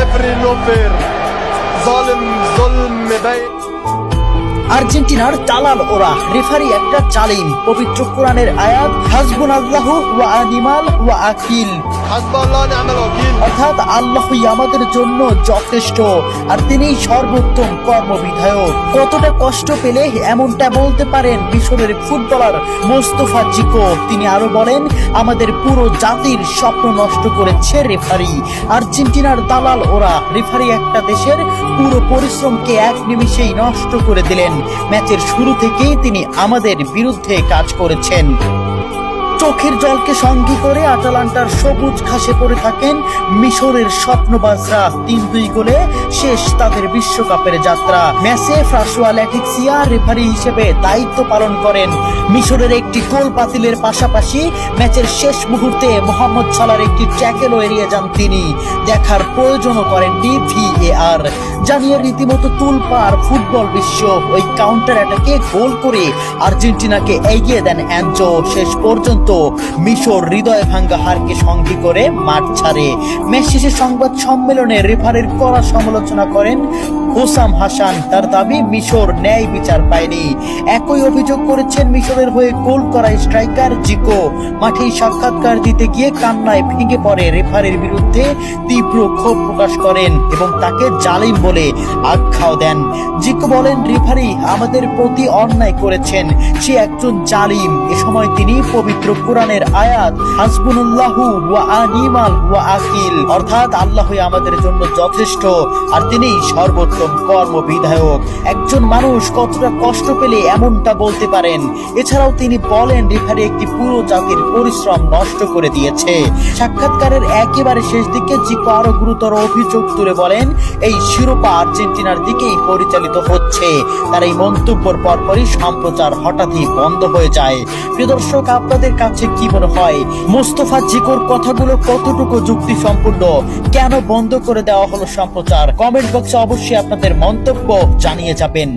ريفري نو فير ظالم ظلم مبين আর্জেন্টিনার দালাল ওরা, রেফারি একটা জালিম। পবিত্র কোরআনের আয়াত হাসবুনাল্লাহু ওয়া নিমাল ওয়াকিল, حسب الله ونعم الوكيل অর্থাৎ আল্লাহই আমাদের জন্য যথেষ্ট আর তিনিই সর্বোত্তম কর্মবিধায়ক। কতটা কষ্ট পেলে এমনটা বলতে পারেন মিশরের ফুটবলার মোস্তফা জিকো। তিনি আরো বলেন, আমাদের পুরো জাতির স্বপ্ন নষ্ট করেছে রেফারি। আর্জেন্টিনার দালাল ওরা, রেফারি একটা দেশের পুরো পরিশ্রমকে এক নিমিষেই নষ্ট করে দিলেন। ম্যাচের শুরু থেকেই তিনি আমাদের বিরুদ্ধে কাজ করেছেন। চোখের জলকে সঙ্গী করে আটালান্টার সবুজ ঘাসে পড়ে থাকেন মিশরের স্বপ্নবাজরা। 3-2 গোলে শেষ তাদের বিশ্বকাপের যাত্রা। ম্যাচে ফ্রাসোয়া ল্যাটিক্সিয়া রেফারি হিসেবে দায়িত্ব পালন করেন। মিশরের একটি গোল বাতিলের পাশাপাশি ম্যাচের শেষ মুহূর্তে মোহাম্মদ সালার একটি ট্যাকেলও এড়িয়ে যান তিনি। দেখার প্রয়োজনও করেননি VAR। জানিয়ে রীতিমতো তুলপার ফুটবল বিশ্ব। ওই কাউন্টার অ্যাটাকে গোল করে আর্জেন্টিনাকে এগিয়ে দেন অ্যানজো। শেষ পর্যন্ত মিশর হৃদয় ভাঙ্গা হারকে সঙ্গী করে মাঠ ছাড়ে। ম্যাচ শেষে সংবাদ সম্মেলনে রেফারির কড়া সমালোচনা করেন হোসাম হাসান। তার দাবি, মিশর ন্যায় বিচার পায়নি। একই অভিযোগ করেছেন মিশরের হয়ে গোল করা স্ট্রাইকার জিকো। মাঠেই সাক্ষাৎকার দিতে গিয়ে কান্নায় ভেঙে পড়ে রেফারির বিরুদ্ধে তীব্র ক্ষোভ প্রকাশ করেন এবং তাকে জালিম বলে আখ্যাও দেন। জিকো বলেন, রেফারি আমাদের প্রতি অন্যায় করেছেন, সে একজন জালিম। এ সময় তিনি পবিত্র কোরআনের আয়াত হাসবুনাল্লাহু ওয়া নিমাল ওয়াকিল, অর্থাৎ আল্লাহই আমাদের জন্য যথেষ্ট আর তিনিই সর্বোত্তম কর্মবিধায়ক। একজন মানুষ কতটা কষ্ট পেলে এমনটা বলতে পারেন। এছাড়াও তিনি বলেন, রেফারি একটি পুরো জাতির পরিশ্রম নষ্ট করে দিয়েছে। সাক্ষাৎকারের একেবারে শেষ দিকে জিকো আরো গুরুতর অভিযোগ তুলে বলেন, এই শিরোপা আর্জেন্টিনার দিকেই পরিচালিত হচ্ছে। তার এই মন্তব্যের পরপরই সম্প্রচার হঠাৎই বন্ধ হয়ে যায়। প্রিয় দর্শক, আপনাদের কাছে কি মনে হয় মোস্তফা জিকোর কথাগুলো কতটুকু যুক্তি সম্পূর্ণ? কেন বন্ধ করে দেওয়া হলো সম্প্রচার? কমেন্ট বক্সে অবশ্যই আপনাদের মন্তব্য জানিয়ে যাবেন।